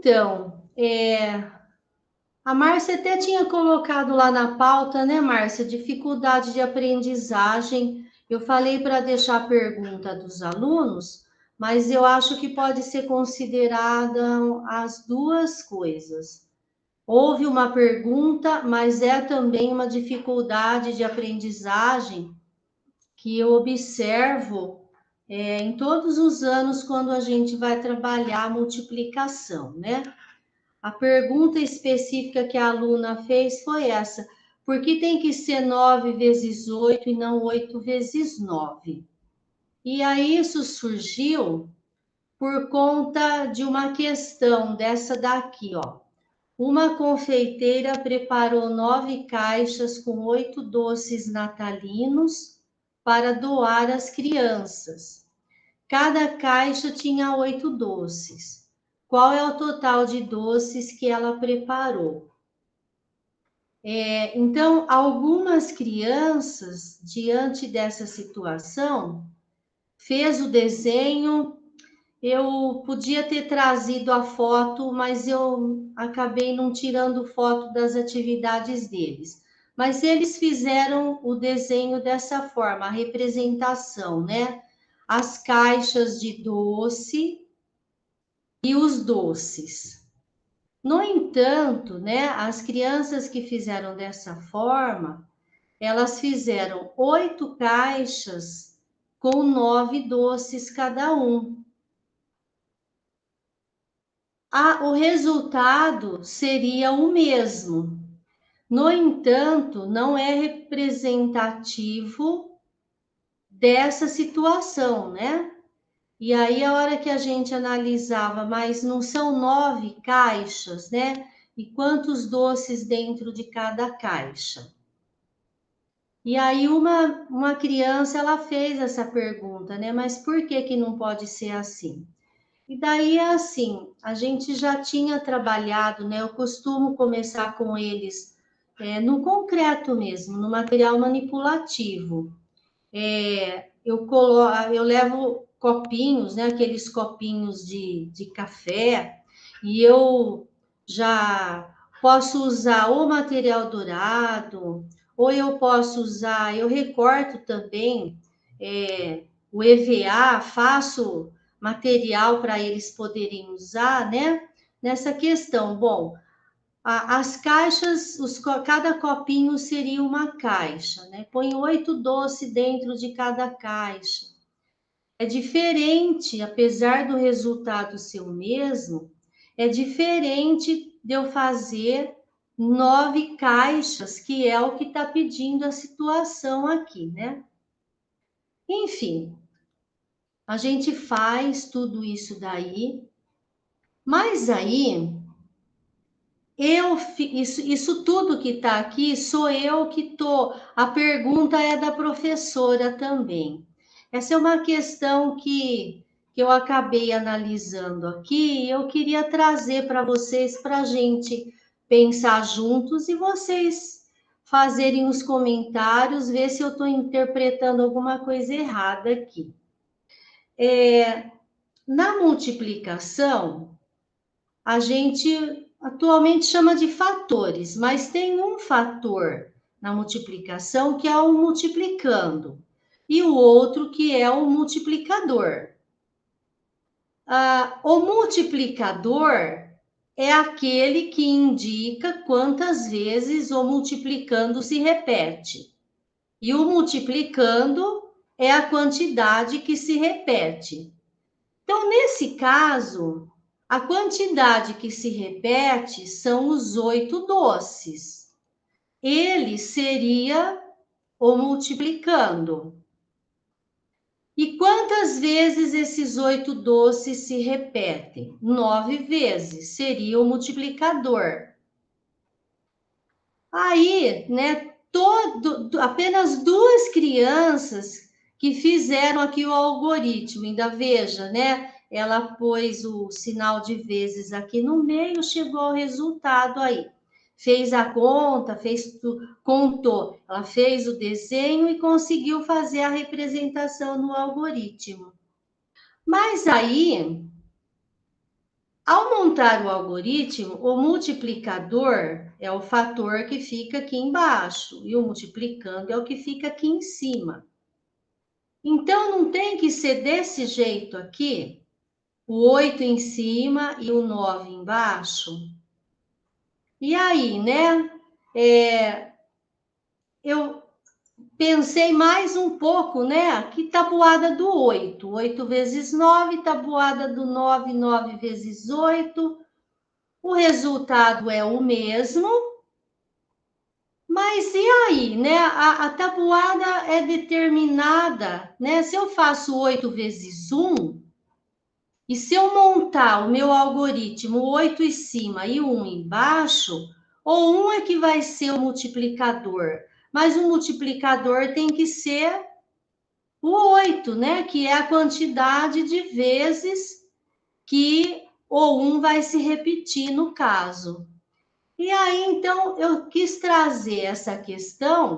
Então, a Márcia até tinha colocado lá na pauta, né, Márcia? Dificuldade de aprendizagem. Eu falei para deixar a pergunta dos alunos, mas eu acho que pode ser considerada as duas coisas. Houve uma pergunta, mas é também uma dificuldade de aprendizagem que eu observo em todos os anos quando a gente vai trabalhar a multiplicação, né? A pergunta específica que a aluna fez foi essa: por que tem que ser 9 vezes 8 e não 8 vezes 9? E aí isso surgiu por conta de uma questão dessa daqui, ó. Uma confeiteira preparou 9 caixas com 8 doces natalinos para doar às crianças. Cada caixa tinha 8 doces. Qual é o total de doces que ela preparou? Então, algumas crianças, diante dessa situação, fez o desenho. Eu podia ter trazido a foto, mas eu acabei não tirando foto das atividades deles. Mas eles fizeram o desenho dessa forma, a representação, né? As caixas de doce e os doces. No entanto, né, as crianças que fizeram dessa forma, elas fizeram 8 caixas com 9 doces cada um. O resultado seria o mesmo. No entanto, não é representativo dessa situação, né? E aí, a hora que a gente analisava, mas não são 9 caixas, né? E quantos doces dentro de cada caixa? E aí, uma criança, ela fez essa pergunta, né? Mas por que que não pode ser assim? E daí é assim, a gente já tinha trabalhado, né? Eu costumo começar com eles no concreto mesmo, no material manipulativo. Eu levo copinhos, né? Aqueles copinhos de café, e eu já posso usar o material dourado, ou eu posso usar, eu recorto também o EVA, faço material para eles poderem usar, né? Nessa questão, bom, as caixas, cada copinho seria uma caixa, né? Põe 8 doces dentro de cada caixa. É diferente, apesar do resultado ser o mesmo, é diferente de eu fazer 9 caixas, que é o que está pedindo a situação aqui, né? Enfim, a gente faz tudo isso daí, mas aí isso tudo que está aqui sou eu que estou. A pergunta é da professora também. Essa é uma questão que eu acabei analisando aqui e eu queria trazer para vocês para a gente pensar juntos e vocês fazerem os comentários, ver se eu estou interpretando alguma coisa errada aqui. Na multiplicação, a gente atualmente chama de fatores, mas tem um fator na multiplicação que é o multiplicando e o outro que é o multiplicador. O multiplicador é aquele que indica quantas vezes o multiplicando se repete. E o multiplicando é a quantidade que se repete. Então, nesse caso, a quantidade que se repete são os 8 doces. Ele seria o multiplicando. E quantas vezes esses 8 doces se repetem? 9 vezes, seria o multiplicador. Aí, né, apenas 2 crianças que fizeram aqui o algoritmo, ainda veja, né? Ela pôs o sinal de vezes aqui no meio, chegou ao resultado aí. Fez a conta, contou, ela fez o desenho e conseguiu fazer a representação no algoritmo. Mas aí, ao montar o algoritmo, o multiplicador é o fator que fica aqui embaixo e o multiplicando é o que fica aqui em cima. Então, não tem que ser desse jeito aqui, o 8 em cima e o 9 embaixo? E aí, né? Eu pensei mais um pouco, né? Que tabuada do 8. 8 vezes 9, tabuada do 9, 9 vezes 8. O resultado é o mesmo, mas e aí, né? A tabuada é determinada, né? Se eu faço 8 vezes 1, e se eu montar o meu algoritmo 8 em cima e 1 embaixo, ou 1 é que vai ser o multiplicador, mas o multiplicador tem que ser o 8, né? Que é a quantidade de vezes que o 1 vai se repetir no caso. E aí, então, eu quis trazer essa questão,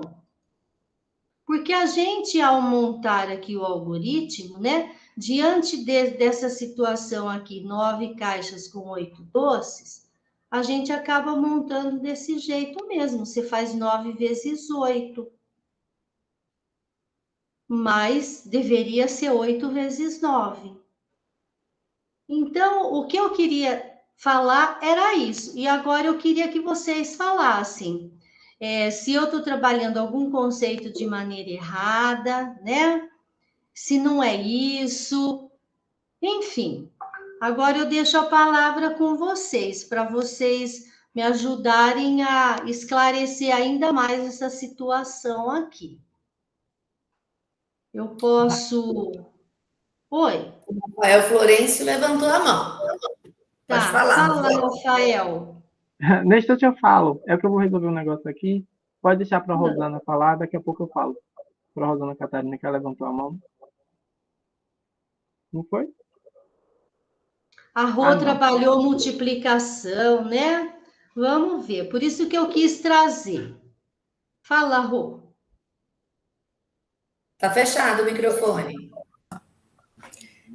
porque a gente, ao montar aqui o algoritmo, né, diante dessa situação aqui, 9 caixas com 8 doces, a gente acaba montando desse jeito mesmo. Você faz 9 vezes 8, mas deveria ser 8 vezes 9. Então, o que eu queria falar era isso. E agora eu queria que vocês falassem. Se eu estou trabalhando algum conceito de maneira errada, né? Se não é isso, enfim. Agora eu deixo a palavra com vocês, para vocês me ajudarem a esclarecer ainda mais essa situação aqui. Eu posso. Oi, O Rafael Florencio levantou a mão. Pode tá. falar, Fala, Rafael. Rafael. Nesse instante eu falo. É que eu vou resolver um negócio aqui. Pode deixar para a Rosana falar, daqui a pouco eu falo. Para a Rosana Catarina, que ela levantou a mão. Não foi? A Rô Não. trabalhou multiplicação, né? Vamos ver. Por isso que eu quis trazer. Fala, Rô. Tá fechado o microfone.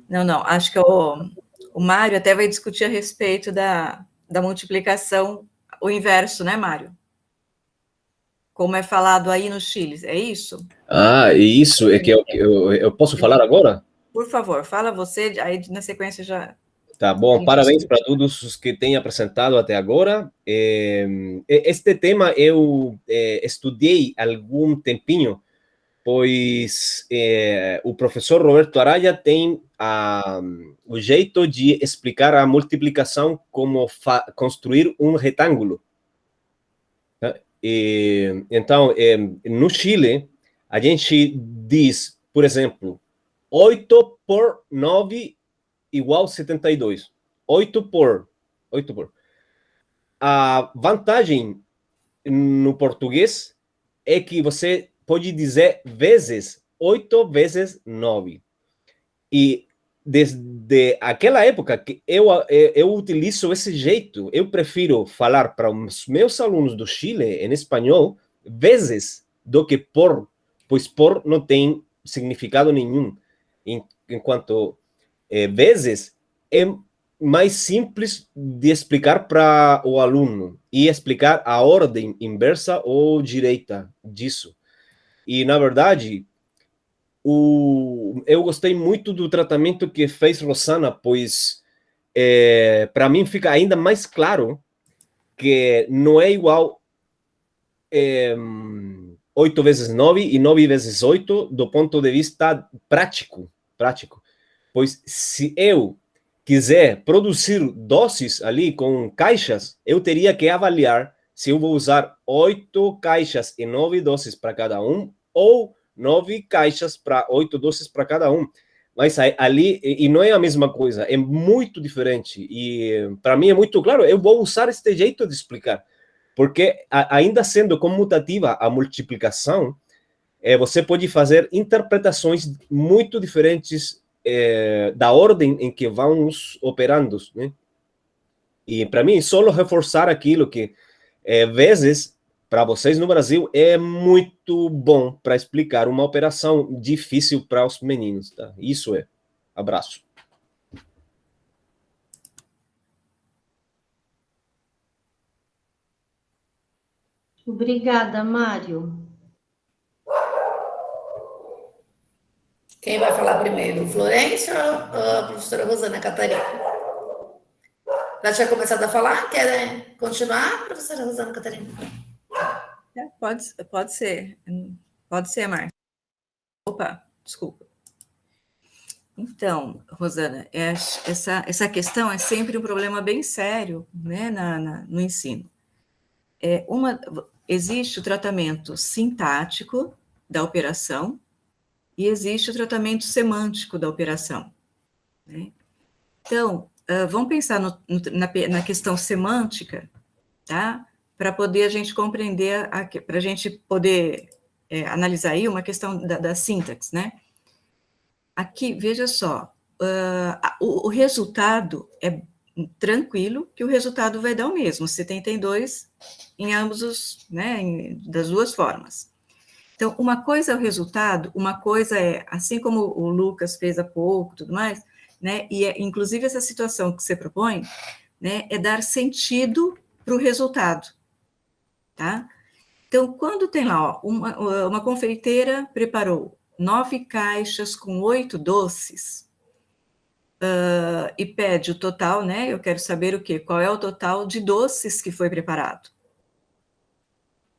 Não, acho que o Mário até vai discutir a respeito da multiplicação, o inverso, né, Mário? Como é falado aí no Chile, é isso? E isso é que eu posso falar agora? Por favor, fala você, aí na sequência já... Tá bom, parabéns para todos os que têm apresentado até agora. Este tema eu estudei algum tempinho, pois o professor Roberto Araya tem o jeito de explicar a multiplicação como construir um retângulo. Tá? Então, no Chile, a gente diz, por exemplo, 8 por 9 igual 72. 8 por. A vantagem no português é que você pode dizer vezes 8 vezes 9. E desde aquela época que eu utilizo esse jeito, eu prefiro falar para os meus alunos do Chile em espanhol vezes do que por, pois por não tem significado nenhum, enquanto vezes é mais simples de explicar para o aluno e explicar a ordem inversa ou direita disso. E, na verdade, eu gostei muito do tratamento que fez Rosana, pois para mim fica ainda mais claro que não é igual 8 vezes 9 e 9 vezes 8 do ponto de vista prático. Pois se eu quiser produzir doces ali com caixas, eu teria que avaliar se eu vou usar 8 caixas e 9 doces para cada um ou 9 caixas para 8 doces para cada um. Mas ali, e não é a mesma coisa, é muito diferente. E para mim é muito claro, eu vou usar este jeito de explicar. Porque ainda sendo comutativa a multiplicação, você pode fazer interpretações muito diferentes da ordem em que vão os operandos, né? E para mim, só reforçar aquilo que, vezes, para vocês no Brasil, é muito bom para explicar uma operação difícil para os meninos, tá? Isso é. Abraço. Obrigada, Mário. Quem vai falar primeiro? Florência ou a professora Rosana Catarina? Já tinha começado a falar? Quer continuar, professora Rosana Catarina? Pode ser. Pode ser, Marcia. Opa, desculpa. Então, Rosana, essa questão é sempre um problema bem sério, né, no ensino. Existe o tratamento sintático da operação e existe o tratamento semântico da operação, né? Então, vamos pensar na questão semântica, tá? Para poder a gente compreender, para a gente poder analisar aí uma questão da sintaxe, né? Aqui, veja só, o resultado é tranquilo, que o resultado vai dar o mesmo, 72 em ambos das duas formas. Então, uma coisa é o resultado, uma coisa é, assim como o Lucas fez há pouco, tudo mais, né, e inclusive essa situação que você propõe, né, é dar sentido para o resultado, tá? Então, quando tem lá, ó, uma confeiteira preparou 9 caixas com 8 doces, e pede o total, né? Eu quero saber o quê? Qual é o total de doces que foi preparado.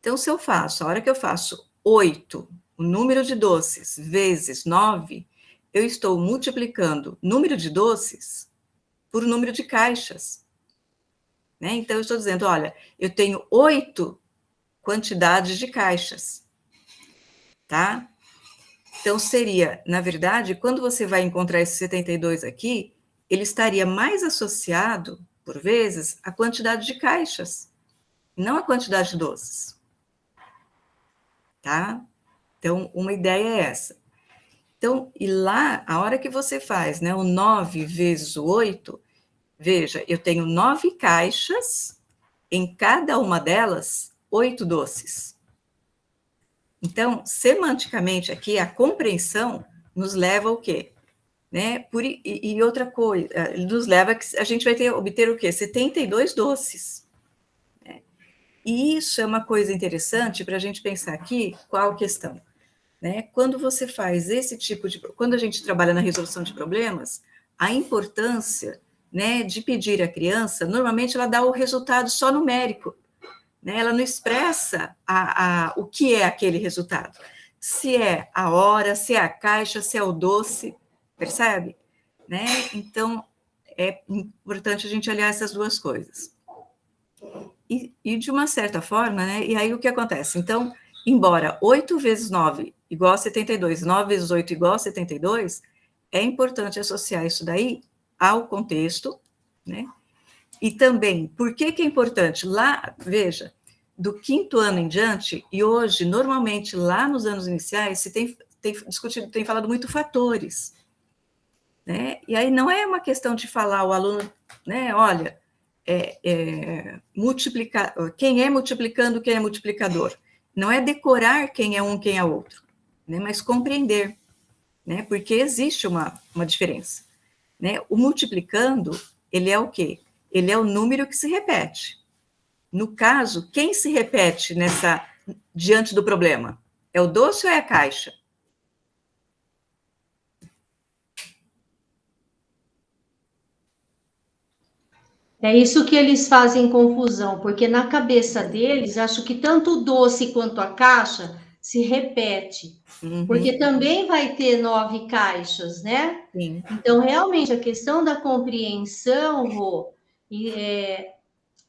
Então, se eu faço, a hora que eu faço 8, o número de doces, vezes 9, eu estou multiplicando número de doces por número de caixas, né? Então, eu estou dizendo, olha, eu tenho 8 quantidades de caixas, tá? Então, seria, na verdade, quando você vai encontrar esse 72 aqui, ele estaria mais associado, por vezes, à quantidade de caixas, não à quantidade de doces. Tá? Então, uma ideia é essa. Então, e lá, a hora que você faz, né, o 9 vezes o 8, veja, eu tenho 9 caixas, em cada uma delas, 8 doces. Então, semanticamente aqui, a compreensão nos leva ao quê? Né? E outra coisa, nos leva a que a gente vai obter o quê? 72 doces. Né? E isso é uma coisa interessante para a gente pensar aqui, qual a questão? Né? Quando você faz esse tipo de... Quando a gente trabalha na resolução de problemas, a importância, né, de pedir à criança, normalmente ela dá o resultado só numérico, né? Ela não expressa o que é aquele resultado. Se é a hora, se é a caixa, se é o doce, percebe? Né? Então, é importante a gente aliar essas duas coisas. E de uma certa forma, né? E aí o que acontece? Então, embora 8 vezes 9 igual a 72, 9 vezes 8 igual a 72, é importante associar isso daí ao contexto, né? E também, por que é importante? Lá, veja, do 5º ano em diante, e hoje, normalmente, lá nos anos iniciais, se tem discutido, tem falado muito fatores, né? E aí não é uma questão de falar o aluno, né, olha, multiplicar, quem é multiplicando, quem é multiplicador. Não é decorar quem é um, quem é outro, né, mas compreender, né, porque existe uma diferença. Né? O multiplicando, ele é o quê? Ele é o número que se repete. No caso, quem se repete diante do problema? É o doce ou é a caixa? É isso que eles fazem confusão, porque na cabeça deles, acho que tanto o doce quanto a caixa se repete, porque também vai ter 9 caixas, né? Sim. Então, realmente, a questão da compreensão, Rô,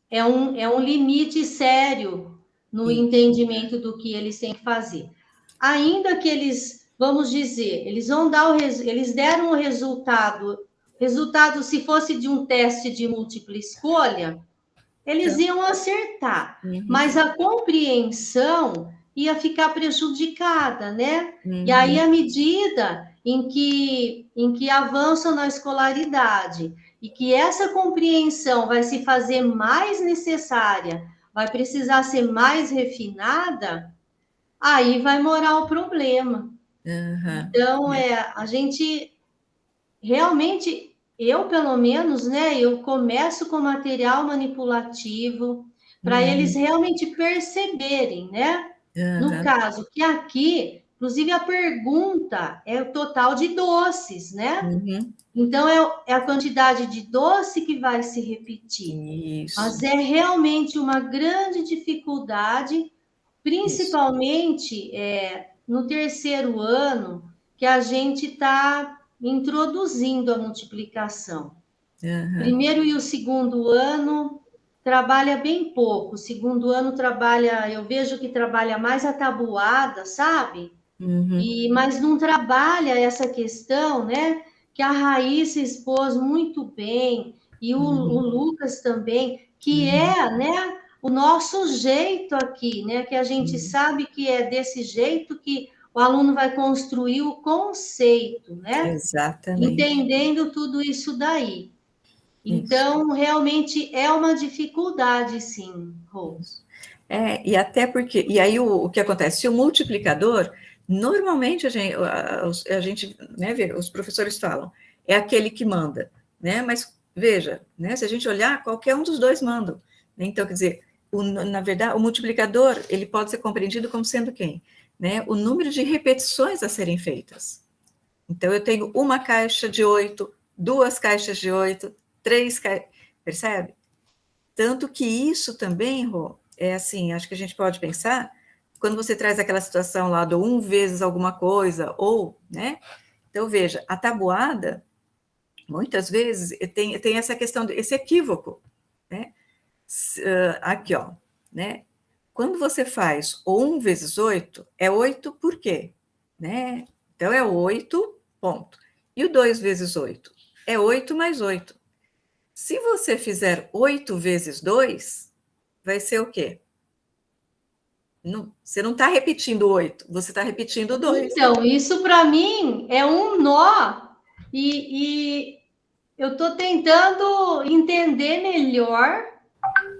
é um limite sério no entendimento do que eles têm que fazer. Ainda que eles, vamos dizer, eles deram o resultado, se fosse de um teste de múltipla escolha, eles iam acertar, mas a compreensão ia ficar prejudicada, né? E aí, à medida em que avançam na escolaridade e que essa compreensão vai se fazer mais necessária, vai precisar ser mais refinada, aí vai morar o problema. Então, a gente realmente, eu pelo menos, né, eu começo com material manipulativo, para eles realmente perceberem, né? No caso, que aqui, inclusive a pergunta é o total de doces, né? Então, é a quantidade de doce que vai se repetir. Isso. Mas é realmente uma grande dificuldade, principalmente no terceiro ano, que a gente está introduzindo a multiplicação. Primeiro e o segundo ano trabalha bem pouco. O segundo ano eu vejo que trabalha mais a tabuada, sabe? Mas não trabalha essa questão, né? Que a Raíssa expôs muito bem, e o Lucas também, que né, o nosso jeito aqui, né? Que a gente sabe que é desse jeito que o aluno vai construir o conceito, né? Exatamente. Entendendo tudo isso daí. Então, realmente é uma dificuldade, sim, Rose. E até porque, e aí o que acontece? Se o multiplicador, normalmente a gente né, os professores falam, é aquele que manda, né? Mas veja, né, se a gente olhar, qualquer um dos dois manda. Né? Então, quer dizer, na verdade, o multiplicador, ele pode ser compreendido como sendo quem? Né? O número de repetições a serem feitas. Então, eu tenho uma caixa de 8, 2 caixas de 8, 3 caixas, percebe? Tanto que isso também, Rô, é assim, acho que a gente pode pensar, quando você traz aquela situação lá do 1 vezes alguma coisa, ou, né? Então, veja, a tabuada, muitas vezes, tem essa questão, esse equívoco, né? Aqui, ó, né? Quando você faz o 1 vezes 8, é 8 por quê? Né? Então, é 8, ponto. E o 2 vezes 8? É 8 mais 8. Se você fizer 8 vezes 2, vai ser o quê? Não, você não está repetindo 8, você está repetindo 2. Então, isso para mim é um nó, e eu estou tentando entender melhor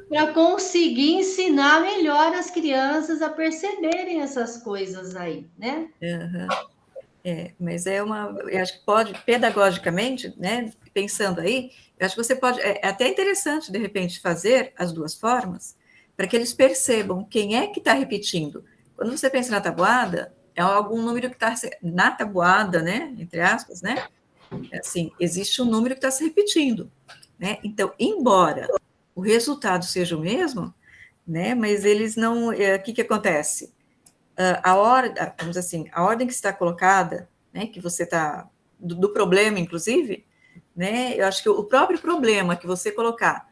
para conseguir ensinar melhor as crianças a perceberem essas coisas aí, né? Mas eu acho que pode, pedagogicamente, né, pensando aí, eu acho que você pode, é até interessante, de repente, fazer as duas formas, para que eles percebam quem é que está repetindo. Quando você pensa na tabuada, é algum número que está na tabuada, né, entre aspas, né, assim, existe um número que está se repetindo, né, então, embora o resultado seja o mesmo, né, mas eles não, o que acontece? Vamos assim, a ordem que está colocada, né, que você está, do problema, inclusive, né, eu acho que o próprio problema que você colocar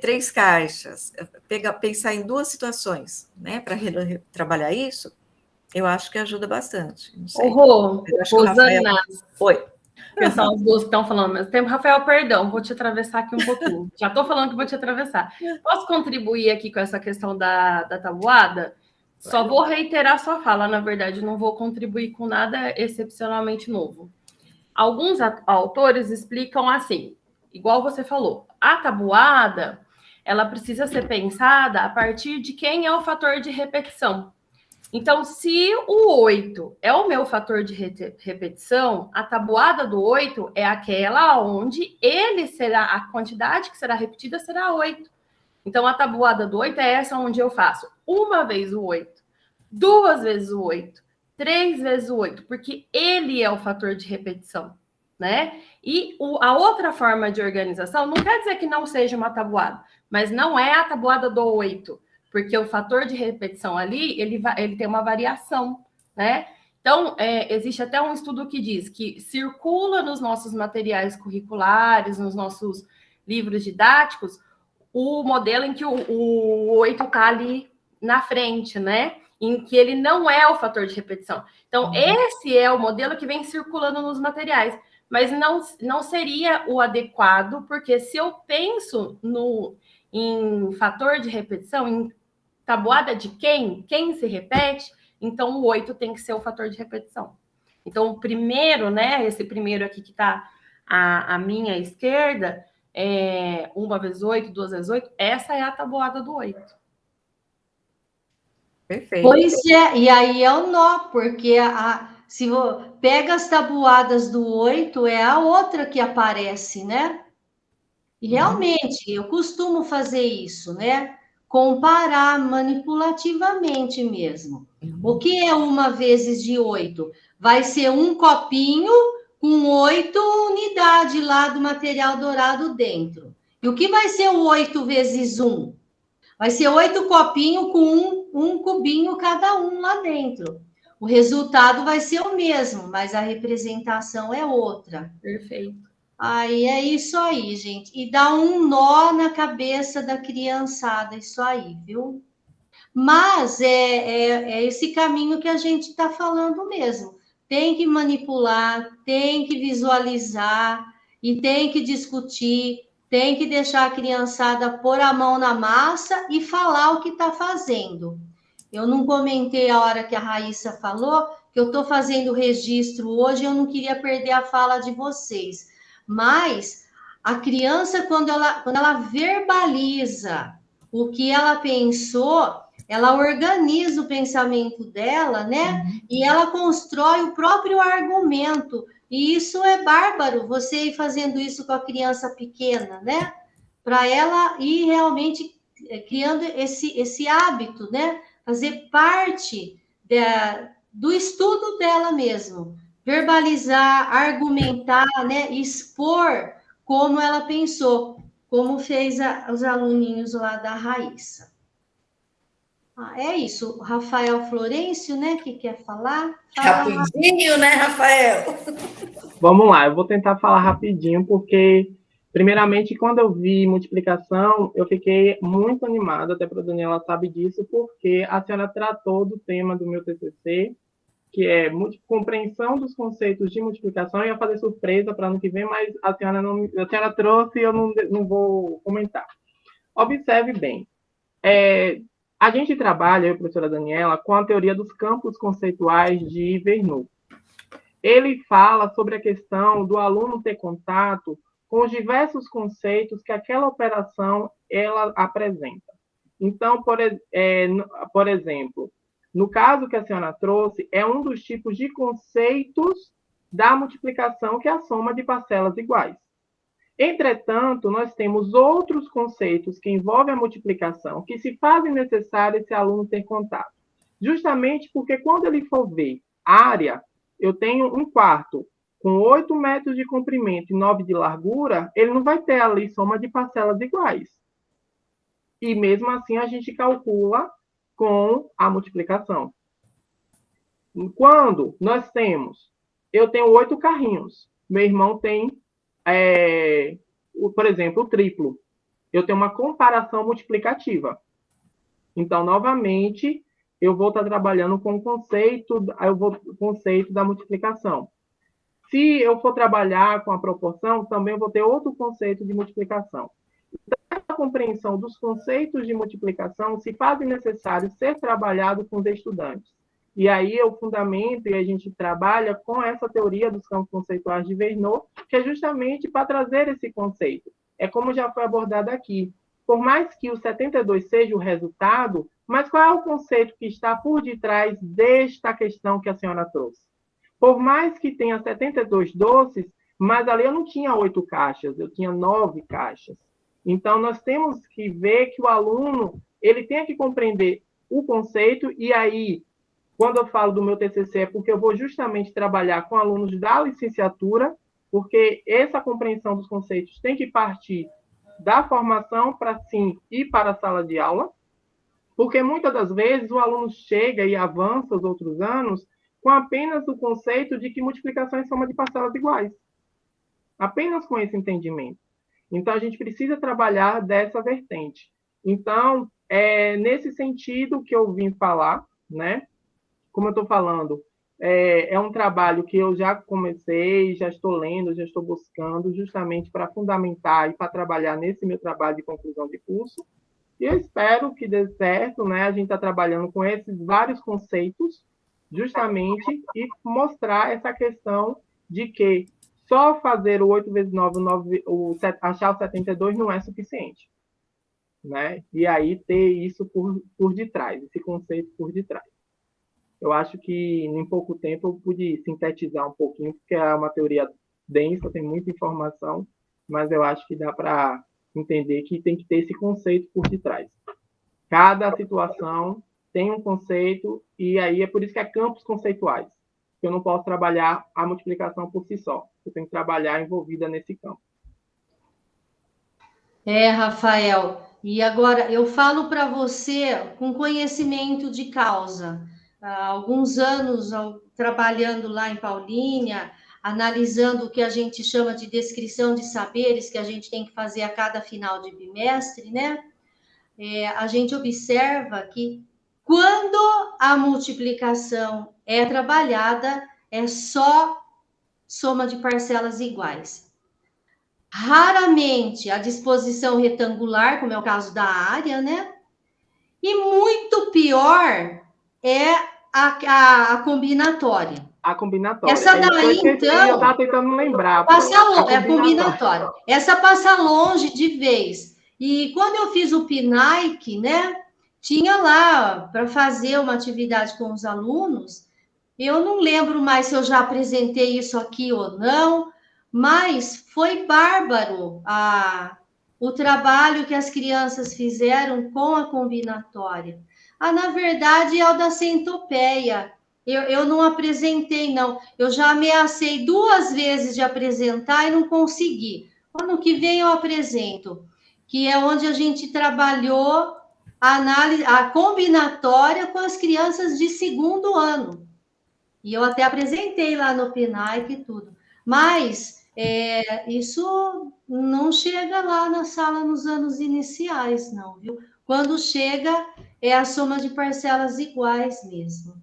3 caixas, pensar em 2 situações, né, para trabalhar isso, eu acho que ajuda bastante. Não sei. Rosana, Oi. Que são as duas que estão falando ao mesmo tempo. Rafael, perdão, vou te atravessar aqui um pouquinho. Já estou falando que vou te atravessar. Posso contribuir aqui com essa questão da tabuada? Só vou reiterar sua fala, na verdade, não vou contribuir com nada excepcionalmente novo. Alguns autores explicam assim, igual você falou, a tabuada, ela precisa ser pensada a partir de quem é o fator de repetição. Então, se o 8 é o meu fator de repetição, a tabuada do 8 é aquela onde a quantidade que será repetida será 8. Então, a tabuada do 8 é essa onde eu faço uma vez o 8, 2 vezes o 8, 3 vezes o 8, porque ele é o fator de repetição, né? E a outra forma de organização não quer dizer que não seja uma tabuada, mas não é a tabuada do 8, porque o fator de repetição ali, ele tem uma variação, né? Então, existe até um estudo que diz que circula nos nossos materiais curriculares, nos nossos livros didáticos, o modelo em que o 8 está ali na frente, né? Em que ele não é o fator de repetição. Então, esse é o modelo que vem circulando nos materiais, mas não seria o adequado, porque se eu penso em fator de repetição, em tabuada de quem se repete, então o 8 tem que ser o fator de repetição. Então, o primeiro, né? Esse primeiro aqui que está à minha esquerda, 1 vezes 8, 2 vezes 8, essa é a tabuada do 8. Perfeito. Pois é, e aí é o nó, porque se pega as tabuadas do 8, é a outra que aparece, né? E realmente, eu costumo fazer isso, né? comparar manipulativamente mesmo. O que é 1 vezes 8? Vai ser um copinho com 8 unidades lá do material dourado dentro. E o que vai ser o 8 vezes 1? Vai ser 8 copinhos com um cubinho cada um lá dentro. O resultado vai ser o mesmo, mas a representação é outra. Perfeito. Aí é isso aí, gente. E dá um nó na cabeça da criançada, isso aí, viu? Mas é esse caminho que a gente está falando mesmo. Tem que manipular, tem que visualizar e tem que discutir, tem que deixar a criançada pôr a mão na massa e falar o que está fazendo. Eu não comentei a hora que a Raíssa falou, que eu estou fazendo o registro hoje, eu não queria perder a fala de vocês. Mas a criança, quando ela verbaliza o que ela pensou, ela organiza o pensamento dela, né? E ela constrói o próprio argumento. E isso é bárbaro, você ir fazendo isso com a criança pequena, né? Para ela ir realmente criando esse hábito, né? Fazer parte do estudo dela mesmo. Verbalizar, argumentar, né? Expor como ela pensou, como fez os aluninhos lá da Raíssa. É isso, o Rafael Florencio, né, que quer falar? Rapidinho, né, Rafael? Vamos lá, eu vou tentar falar rapidinho, porque, primeiramente, quando eu vi multiplicação, eu fiquei muito animada, até para a Daniela sabe disso, porque a senhora tratou do tema do meu TCC, que é compreensão dos conceitos de multiplicação. Eu ia fazer surpresa para ano que vem, mas a senhora trouxe e eu não vou comentar. Observe bem. A gente trabalha, eu e a professora Daniela, com a teoria dos campos conceituais de Verneau. Ele fala sobre a questão do aluno ter contato com os diversos conceitos que aquela operação ela apresenta. Então, por exemplo, no caso que a senhora trouxe, é um dos tipos de conceitos da multiplicação, que é a soma de parcelas iguais. Entretanto, nós temos outros conceitos que envolvem a multiplicação, que se fazem necessário esse aluno ter contato. Justamente porque quando ele for ver área, eu tenho um quarto com 8 metros de comprimento e 9 de largura, ele não vai ter ali soma de parcelas iguais. E mesmo assim a gente calcula com a multiplicação. Quando nós eu tenho 8 carrinhos, meu irmão tem, por exemplo, o triplo. Eu tenho uma comparação multiplicativa. Então, novamente, eu vou estar trabalhando com o conceito da multiplicação. Se eu for trabalhar com a proporção, também vou ter outro conceito de multiplicação. Então, a compreensão dos conceitos de multiplicação se faz necessário ser trabalhado com os estudantes. E aí eu fundamento e a gente trabalha com essa teoria dos campos conceituais de Verneau, que é justamente para trazer esse conceito. É como já foi abordado aqui. Por mais que o 72 seja o resultado, mas qual é o conceito que está por detrás desta questão que a senhora trouxe? Por mais que tenha 72 doces, mas ali eu não tinha 8 caixas, eu tinha 9 caixas. Então, nós temos que ver que o aluno ele tem que compreender o conceito, e aí, quando eu falo do meu TCC, é porque eu vou justamente trabalhar com alunos da licenciatura, porque essa compreensão dos conceitos tem que partir da formação para sim ir para a sala de aula, porque muitas das vezes o aluno chega e avança os outros anos com apenas o conceito de que multiplicação é soma de parcelas iguais. Apenas com esse entendimento. Então, a gente precisa trabalhar dessa vertente. Então, é nesse sentido que eu vim falar, né? Como eu estou falando, é um trabalho que eu já comecei, já estou lendo, já estou buscando, justamente para fundamentar e para trabalhar nesse meu trabalho de conclusão de curso. E eu espero que dê certo, né? A gente está trabalhando com esses vários conceitos, justamente, e mostrar essa questão de que só fazer o 8 vezes 9, achar o 72 não é suficiente. Né? E aí ter isso por detrás, esse conceito por detrás. Eu acho que em pouco tempo eu pude sintetizar um pouquinho, porque é uma teoria densa, tem muita informação, mas eu acho que dá para entender que tem que ter esse conceito por detrás. Cada situação tem um conceito, e aí é por isso que é campos conceituais. Eu não posso trabalhar a multiplicação por si só. Eu tenho que trabalhar envolvida nesse campo. Rafael, e agora eu falo para você com conhecimento de causa. Há alguns anos trabalhando lá em Paulínia, analisando o que a gente chama de descrição de saberes, que a gente tem que fazer a cada final de bimestre, né? A gente observa que quando a multiplicação é trabalhada, é só soma de parcelas iguais. Raramente a disposição retangular, como é o caso da área, né? E muito pior é a combinatória. A combinatória. Essa daí, então... Eu estava tentando lembrar. É combinatória. Essa passa longe de vez. E quando eu fiz o PNAEC, né? Tinha lá para fazer uma atividade com os alunos. Eu não lembro mais se eu já apresentei isso aqui ou não, mas foi bárbaro o trabalho que as crianças fizeram com a combinatória. Na verdade, é o da centopeia. Eu não apresentei, não. Eu já ameacei 2 vezes de apresentar e não consegui. Ano que vem eu apresento, que é onde a gente trabalhou a combinatória com as crianças de 2º ano. E eu até apresentei lá no PNAEC e tudo. Mas isso não chega lá na sala nos anos iniciais, não, viu? Quando chega, é a soma de parcelas iguais mesmo.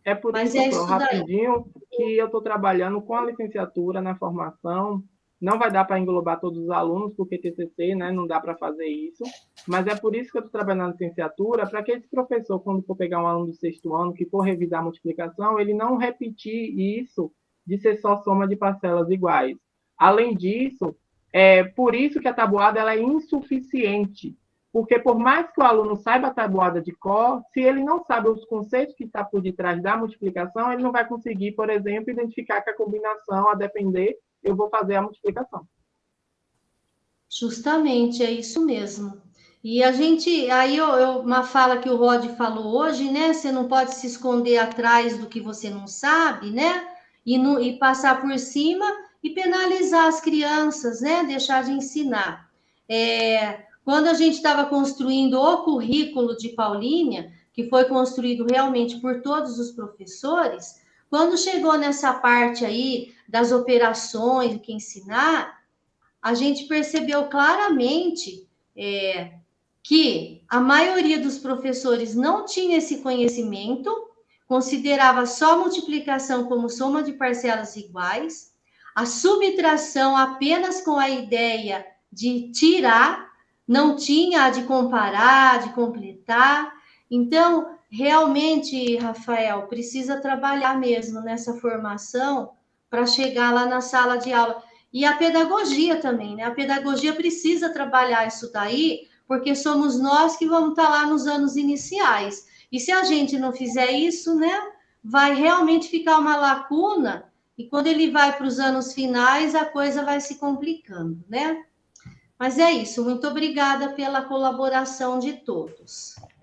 É por isso, rapidinho, que eu estou trabalhando com a licenciatura na formação. Não vai dar para englobar todos os alunos, porque TCC, né, não dá para fazer isso. Mas é por isso que eu estou trabalhando na licenciatura, para que esse professor, quando for pegar um aluno do 6º ano, que for revisar a multiplicação, ele não repetir isso de ser só soma de parcelas iguais. Além disso, é por isso que a tabuada ela é insuficiente. Porque por mais que o aluno saiba a tabuada de cor, se ele não sabe os conceitos que estão por detrás da multiplicação, ele não vai conseguir, por exemplo, identificar que a combinação, a depender, eu vou fazer a multiplicação. Justamente, é isso mesmo. E a gente, aí uma fala que o Rod falou hoje, né? Você não pode se esconder atrás do que você não sabe, né? E passar por cima e penalizar as crianças, né? Deixar de ensinar. Quando a gente estava construindo o currículo de Paulínia, que foi construído realmente por todos os professores, quando chegou nessa parte aí das operações, que ensinar, a gente percebeu claramente que a maioria dos professores não tinha esse conhecimento, considerava só a multiplicação como soma de parcelas iguais, a subtração apenas com a ideia de tirar, não tinha a de comparar, de completar. Então, realmente, Rafael, precisa trabalhar mesmo nessa formação para chegar lá na sala de aula. E a pedagogia também, né? A pedagogia precisa trabalhar isso daí, porque somos nós que vamos estar lá nos anos iniciais. E se a gente não fizer isso, né? Vai realmente ficar uma lacuna, e quando ele vai para os anos finais, a coisa vai se complicando, né? Mas é isso, muito obrigada pela colaboração de todos.